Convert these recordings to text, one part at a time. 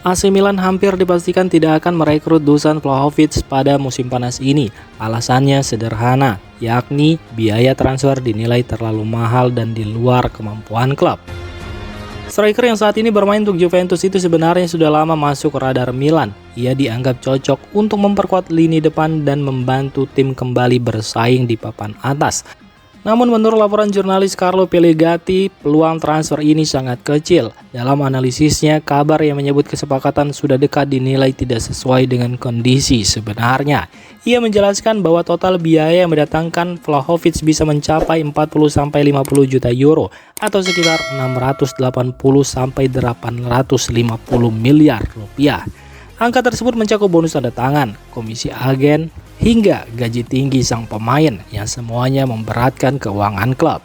AC Milan hampir dipastikan tidak akan merekrut Dusan Vlahovic pada musim panas ini. Alasannya sederhana, yakni biaya transfer dinilai terlalu mahal dan di luar kemampuan klub. Striker yang saat ini bermain untuk Juventus itu sebenarnya sudah lama masuk radar Milan. Ia dianggap cocok untuk memperkuat lini depan dan membantu tim kembali bersaing di papan atas. Namun menurut laporan jurnalis Carlo Pellegatti, peluang transfer ini sangat kecil. Dalam analisisnya, kabar yang menyebut kesepakatan sudah dekat dinilai tidak sesuai dengan kondisi sebenarnya. Ia menjelaskan bahwa total biaya yang mendatangkan Vlahovic bisa mencapai 40-50 juta euro atau sekitar 680-850 miliar rupiah. Angka tersebut mencakup bonus tanda tangan, komisi agen, hingga gaji tinggi sang pemain yang semuanya memberatkan keuangan klub.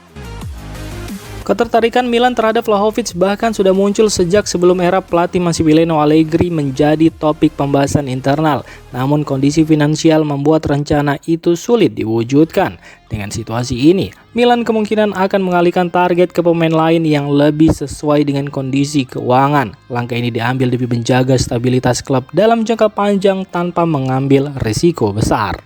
Ketertarikan Milan terhadap Vlahovic bahkan sudah muncul sejak sebelum era pelatih Massimiliano Allegri menjadi topik pembahasan internal. Namun kondisi finansial membuat rencana itu sulit diwujudkan. Dengan situasi ini, Milan kemungkinan akan mengalihkan target ke pemain lain yang lebih sesuai dengan kondisi keuangan. Langkah ini diambil demi menjaga stabilitas klub dalam jangka panjang tanpa mengambil risiko besar.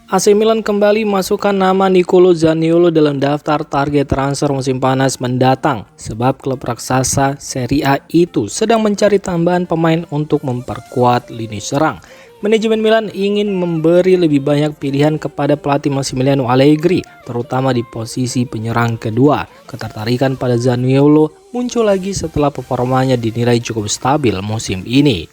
AC Milan kembali masukkan nama Nicolo Zaniolo dalam daftar target transfer musim panas mendatang sebab klub raksasa Serie A itu sedang mencari tambahan pemain untuk memperkuat lini serang. Manajemen Milan ingin memberi lebih banyak pilihan kepada pelatih Massimiliano Allegri, terutama di posisi penyerang kedua. Ketertarikan pada Zaniolo muncul lagi setelah performanya dinilai cukup stabil musim ini.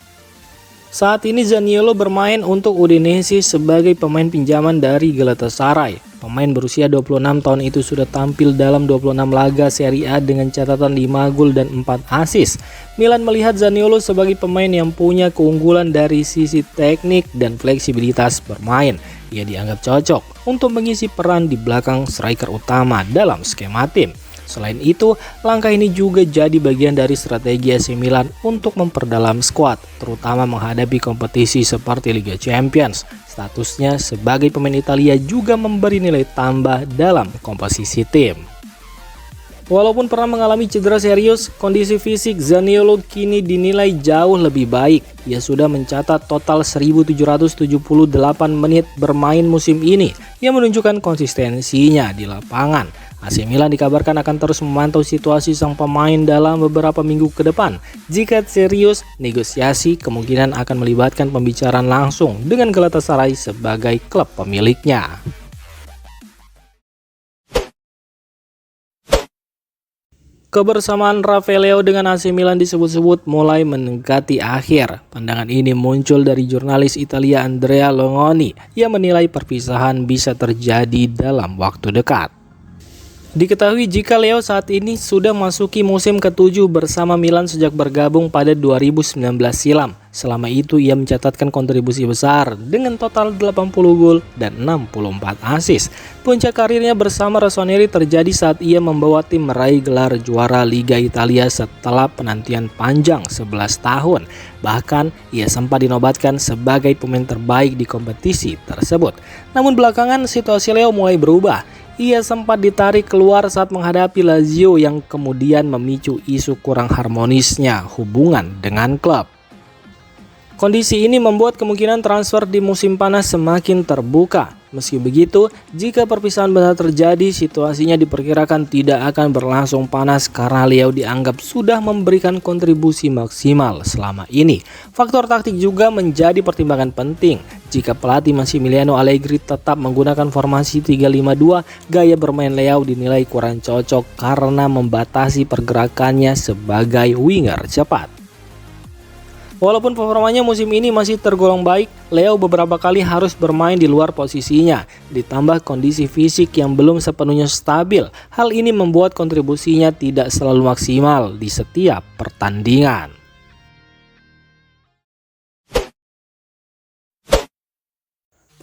Saat ini Zaniolo bermain untuk Udinese sebagai pemain pinjaman dari Galatasaray. Pemain berusia 26 tahun itu sudah tampil dalam 26 laga Serie A dengan catatan 5 gol dan 4 assist. Milan melihat Zaniolo sebagai pemain yang punya keunggulan dari sisi teknik dan fleksibilitas bermain. Ia dianggap cocok untuk mengisi peran di belakang striker utama dalam skema tim. Selain itu, langkah ini juga jadi bagian dari strategi AC Milan untuk memperdalam skuad, terutama menghadapi kompetisi seperti Liga Champions. Statusnya sebagai pemain Italia juga memberi nilai tambah dalam komposisi tim. Walaupun pernah mengalami cedera serius, kondisi fisik Zaniolo kini dinilai jauh lebih baik. Ia sudah mencatat total 1.778 menit bermain musim ini, yang menunjukkan konsistensinya di lapangan. AC Milan dikabarkan akan terus memantau situasi sang pemain dalam beberapa minggu ke depan. Jika serius, negosiasi kemungkinan akan melibatkan pembicaraan langsung dengan Galatasaray sebagai klub pemiliknya. Kebersamaan Rafael Leao dengan AC Milan disebut-sebut mulai mendekati akhir. Pandangan ini muncul dari jurnalis Italia Andrea Longoni yang menilai perpisahan bisa terjadi dalam waktu dekat. Diketahui jika Leo saat ini sudah masuki musim ke-7 bersama Milan sejak bergabung pada 2019 silam. Selama itu ia mencatatkan kontribusi besar dengan total 80 gol dan 64 assist. Puncak karirnya bersama Rossoneri terjadi saat ia membawa tim meraih gelar juara Liga Italia setelah penantian panjang 11 tahun. Bahkan ia sempat dinobatkan sebagai pemain terbaik di kompetisi tersebut. Namun belakangan situasi Leo mulai berubah. Ia sempat ditarik keluar saat menghadapi Lazio yang kemudian memicu isu kurang harmonisnya hubungan dengan klub. Kondisi ini membuat kemungkinan transfer di musim panas semakin terbuka. Meski begitu, jika perpisahan benar terjadi, situasinya diperkirakan tidak akan berlangsung panas karena Leo dianggap sudah memberikan kontribusi maksimal selama ini. Faktor taktik juga menjadi pertimbangan penting. Jika pelatih Massimiliano Allegri tetap menggunakan formasi 3-5-2, gaya bermain Leo dinilai kurang cocok karena membatasi pergerakannya sebagai winger cepat. Walaupun performanya musim ini masih tergolong baik, Leo beberapa kali harus bermain di luar posisinya. Ditambah kondisi fisik yang belum sepenuhnya stabil, hal ini membuat kontribusinya tidak selalu maksimal di setiap pertandingan.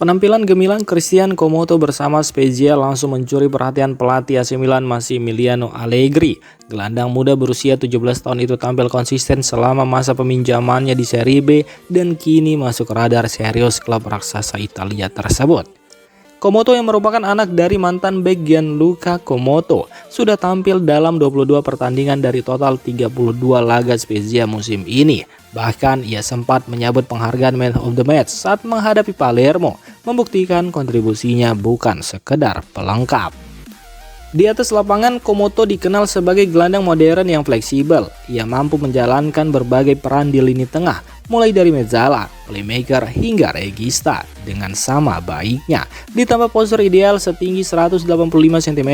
Penampilan gemilang Christian Komoto bersama Spezia langsung mencuri perhatian pelatih AC Milan Massimiliano Allegri. Gelandang muda berusia 17 tahun itu tampil konsisten selama masa peminjamannya di Serie B dan kini masuk radar serius klub raksasa Italia tersebut. Komoto yang merupakan anak dari mantan bek Gianluca Komoto sudah tampil dalam 22 pertandingan dari total 32 laga Spezia musim ini. Bahkan ia sempat menyabet penghargaan Man of the Match saat menghadapi Palermo, membuktikan kontribusinya bukan sekedar pelengkap. Di atas lapangan, Komoto dikenal sebagai gelandang modern yang fleksibel. Ia mampu menjalankan berbagai peran di lini tengah, mulai dari mezzala, playmaker, hingga regista dengan sama baiknya. Ditambah postur ideal setinggi 185 cm,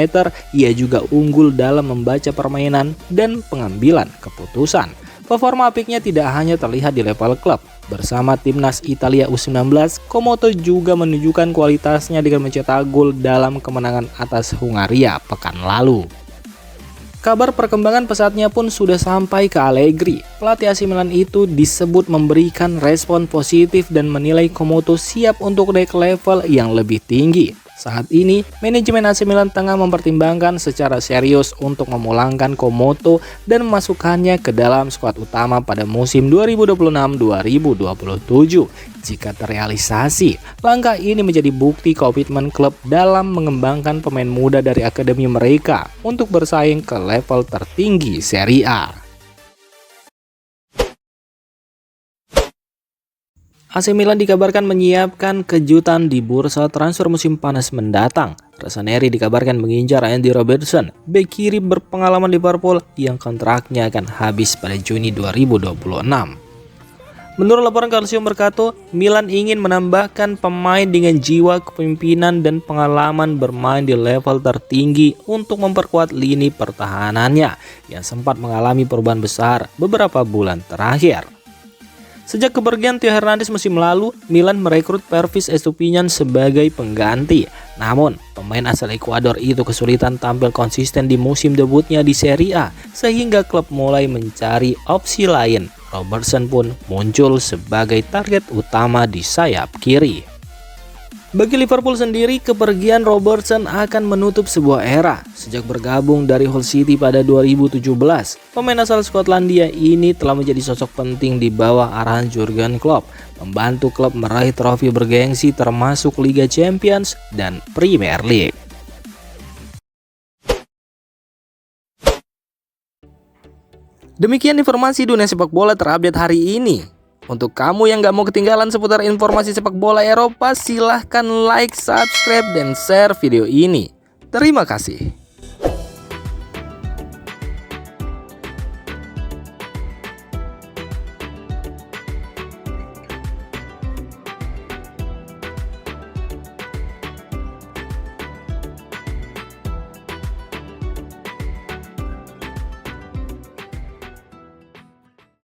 ia juga unggul dalam membaca permainan dan pengambilan keputusan. Performa apiknya tidak hanya terlihat di level klub. Bersama timnas Italia U19, Komoto juga menunjukkan kualitasnya dengan mencetak gol dalam kemenangan atas Hungaria pekan lalu. Kabar perkembangan pesatnya pun sudah sampai ke Allegri. Pelatih AC Milan itu disebut memberikan respon positif dan menilai Komoto siap untuk naik level yang lebih tinggi. Saat ini, manajemen AC Milan tengah mempertimbangkan secara serius untuk memulangkan Komoto dan memasukkannya ke dalam skuad utama pada musim 2026-2027. Jika terrealisasi, langkah ini menjadi bukti komitmen klub dalam mengembangkan pemain muda dari akademi mereka untuk bersaing ke level tertinggi Serie A. AC Milan dikabarkan menyiapkan kejutan di bursa transfer musim panas mendatang. Rossoneri dikabarkan mengincar Andy Robertson, bek kiri berpengalaman Liverpool yang kontraknya akan habis pada Juni 2026. Menurut laporan Calcio Mercato, Milan ingin menambahkan pemain dengan jiwa kepemimpinan dan pengalaman bermain di level tertinggi untuk memperkuat lini pertahanannya yang sempat mengalami perubahan besar beberapa bulan terakhir. Sejak kepergian Theo Hernandez musim lalu, Milan merekrut Pervis Estupiñán sebagai pengganti. Namun, pemain asal Ekuador itu kesulitan tampil konsisten di musim debutnya di Serie A, sehingga klub mulai mencari opsi lain. Robertson pun muncul sebagai target utama di sayap kiri. Bagi Liverpool sendiri, kepergian Robertson akan menutup sebuah era. Sejak bergabung dari Hull City pada 2017, pemain asal Skotlandia ini telah menjadi sosok penting di bawah arahan Jurgen Klopp, membantu klub meraih trofi bergengsi termasuk Liga Champions dan Premier League. Demikian informasi dunia sepak bola terupdate hari ini. Untuk kamu yang gak mau ketinggalan seputar informasi sepak bola Eropa, silahkan like, subscribe, dan share video ini. Terima kasih.